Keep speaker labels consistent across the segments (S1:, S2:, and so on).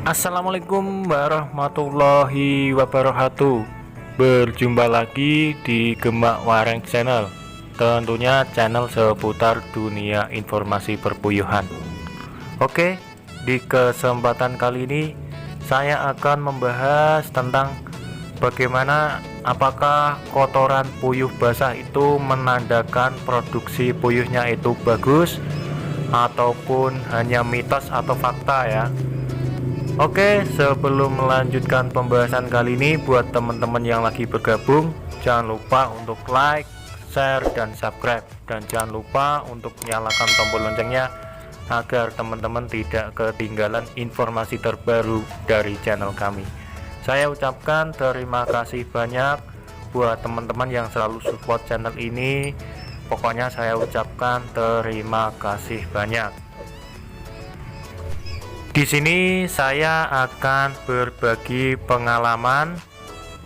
S1: Assalamualaikum warahmatullahi wabarakatuh. Berjumpa lagi di Gemak Wareng Channel. Tentunya channel seputar dunia informasi perpuyuhan. Oke, di kesempatan kali ini saya akan membahas tentang bagaimana apakah kotoran puyuh basah itu menandakan produksi puyuhnya itu bagus ataupun hanya mitos atau fakta ya. Oke, sebelum melanjutkan pembahasan kali ini, buat teman-teman yang lagi bergabung, jangan lupa untuk like, share, dan subscribe. Dan jangan lupa untuk nyalakan tombol loncengnya agar teman-teman tidak ketinggalan informasi terbaru dari channel kami. Saya ucapkan terima kasih banyak buat teman-teman yang selalu support channel ini. Pokoknya saya ucapkan terima kasih banyak. Di sini saya akan berbagi pengalaman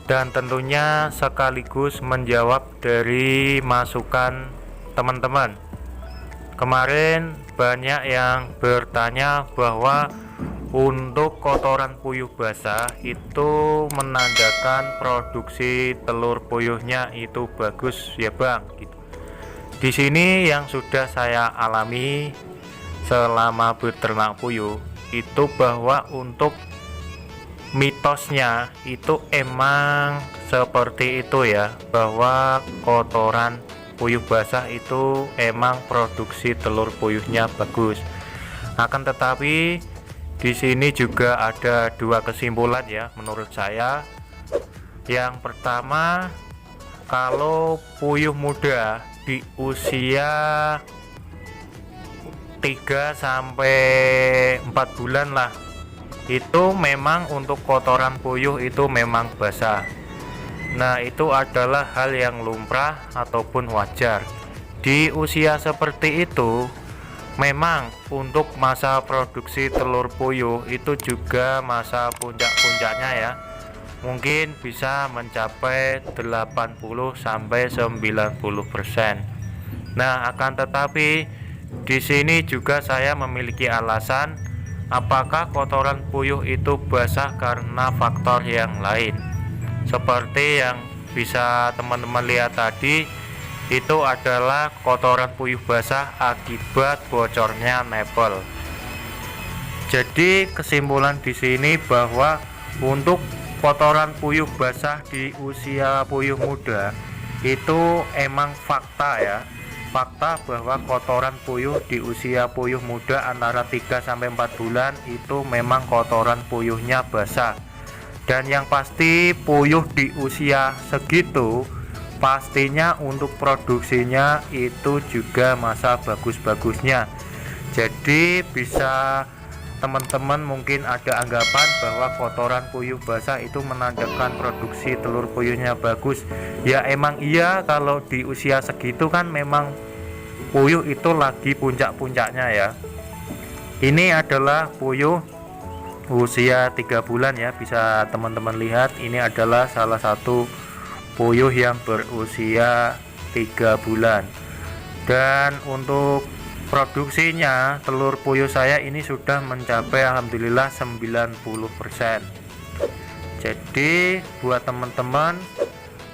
S1: dan tentunya sekaligus menjawab dari masukan teman-teman. Kemarin banyak yang bertanya bahwa untuk kotoran puyuh basah itu menandakan produksi telur puyuhnya itu bagus ya Bang gitu. Di sini yang sudah saya alami selama beternak puyuh itu bahwa untuk mitosnya itu emang seperti itu ya, bahwa kotoran puyuh basah itu emang produksi telur puyuhnya bagus. Akan tetapi di sini juga ada dua kesimpulan ya menurut saya. Yang pertama, kalau puyuh muda di usia 3 sampai 4 bulan lah, itu memang untuk kotoran puyuh itu memang basah. Nah, itu adalah hal yang lumrah ataupun wajar. Di usia seperti itu memang untuk masa produksi telur puyuh itu juga masa puncak-puncaknya ya. Mungkin bisa mencapai 80 sampai 90%. Nah, akan tetapi di sini juga saya memiliki alasan apakah kotoran puyuh itu basah karena faktor yang lain. Seperti yang bisa teman-teman lihat tadi, itu adalah kotoran puyuh basah akibat bocornya nipple. Jadi kesimpulan di sini bahwa untuk kotoran puyuh basah di usia puyuh muda itu emang fakta ya. Fakta bahwa kotoran puyuh di usia puyuh muda antara 3 sampai 4 bulan itu memang kotoran puyuhnya basah. Dan yang pasti puyuh di usia segitu pastinya untuk produksinya itu juga masa bagus-bagusnya. Jadi bisa teman-teman mungkin ada anggapan bahwa kotoran puyuh basah itu menandakan produksi telur puyuhnya bagus. Ya emang iya, kalau di usia segitu kan memang puyuh itu lagi puncak-puncaknya ya. Ini adalah puyuh usia 3 bulan ya, bisa teman-teman lihat. Ini adalah salah satu puyuh yang berusia 3 bulan. Dan untuk produksinya telur puyuh saya ini sudah mencapai alhamdulillah 90%. Jadi buat teman-teman,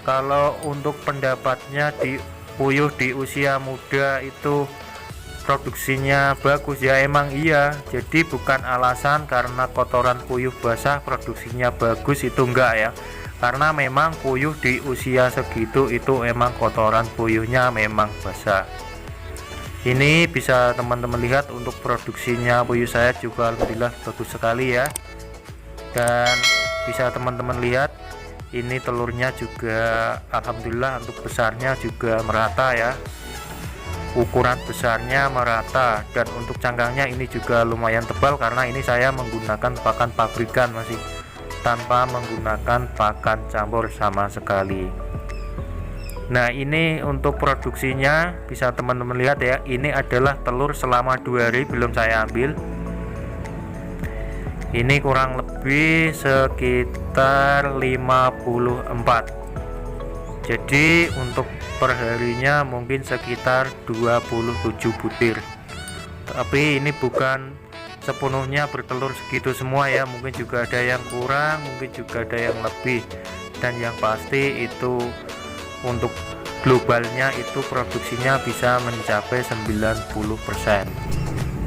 S1: kalau untuk pendapatnya di puyuh di usia muda itu produksinya bagus ya emang iya. Jadi bukan alasan karena kotoran puyuh basah produksinya bagus, itu enggak ya. Karena memang puyuh di usia segitu itu emang kotoran puyuhnya memang basah. Ini bisa teman-teman lihat untuk produksinya puyuh saya juga alhamdulillah bagus sekali ya. Dan bisa teman-teman lihat ini telurnya juga alhamdulillah untuk besarnya juga merata ya. Ukuran besarnya merata, dan untuk cangkangnya ini juga lumayan tebal karena ini saya menggunakan pakan pabrikan, masih tanpa menggunakan pakan campur sama sekali. Nah, ini untuk produksinya bisa teman-teman lihat ya. Ini adalah telur selama 2 hari belum saya ambil. Ini kurang lebih sekitar 54. Jadi untuk perharinya mungkin sekitar 27 butir. Tapi ini bukan sepenuhnya bertelur segitu semua ya, mungkin juga ada yang kurang, mungkin juga ada yang lebih, dan yang pasti itu untuk globalnya itu produksinya bisa mencapai 90%.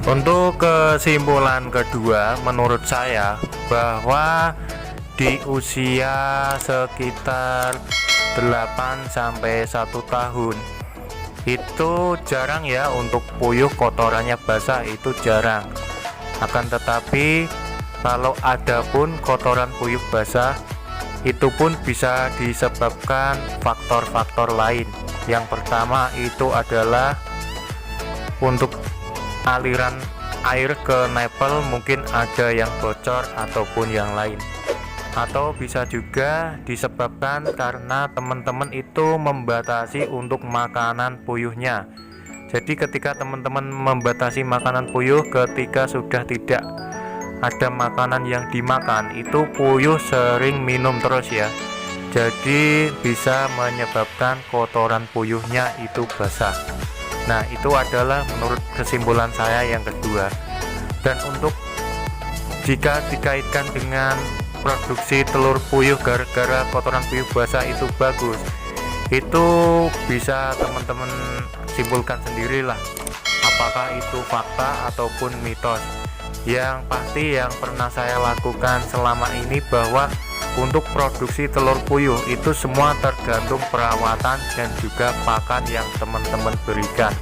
S1: Untuk kesimpulan kedua, menurut saya bahwa di usia sekitar 8 sampai 1 tahun itu jarang ya untuk puyuh kotorannya basah, itu jarang. Akan tetapi kalau ada pun kotoran puyuh basah, itu pun bisa disebabkan faktor-faktor lain. Yang pertama itu adalah untuk aliran air ke nipple, mungkin ada yang bocor ataupun yang lain. Atau bisa juga disebabkan karena teman-teman itu membatasi untuk makanan puyuhnya. Jadi ketika teman-teman membatasi makanan puyuh, ketika sudah tidak ada makanan yang dimakan, itu puyuh sering minum terus ya, jadi bisa menyebabkan kotoran puyuhnya itu basah. Nah, itu adalah menurut kesimpulan saya yang kedua. Dan untuk jika dikaitkan dengan produksi telur puyuh gara-gara kotoran puyuh basah itu bagus, itu bisa teman-teman simpulkan sendirilah apakah itu fakta ataupun mitos. Yang pasti yang pernah saya lakukan selama ini bahwa untuk produksi telur puyuh itu semua tergantung perawatan dan juga pakan yang teman-teman berikan.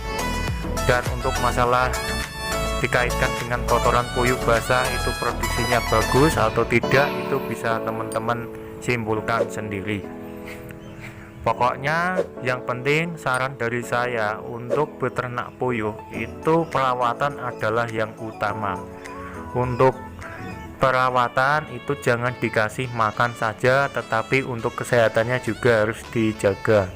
S1: Dan untuk masalah dikaitkan dengan kotoran puyuh basah itu produksinya bagus atau tidak, itu bisa teman-teman simpulkan sendiri. Pokoknya yang penting saran dari saya untuk beternak puyuh itu perawatan adalah yang utama. Untuk perawatan itu jangan dikasih makan saja, tetapi untuk kesehatannya juga harus dijaga.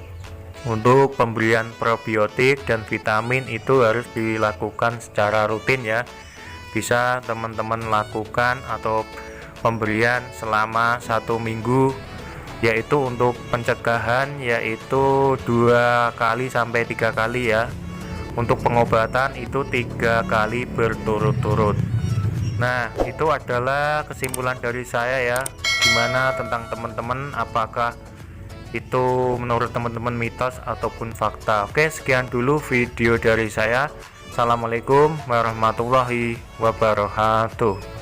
S1: Untuk pemberian probiotik dan vitamin itu harus dilakukan secara rutin ya. Bisa teman-teman lakukan atau pemberian selama 1 minggu, yaitu untuk pencegahan yaitu 2 kali sampai 3 kali ya. Untuk pengobatan itu 3 kali berturut-turut. Nah, itu adalah kesimpulan dari saya ya. Gimana tentang teman-teman, apakah itu menurut teman-teman mitos ataupun fakta? Oke, sekian dulu video dari saya. Assalamualaikum warahmatullahi wabarakatuh.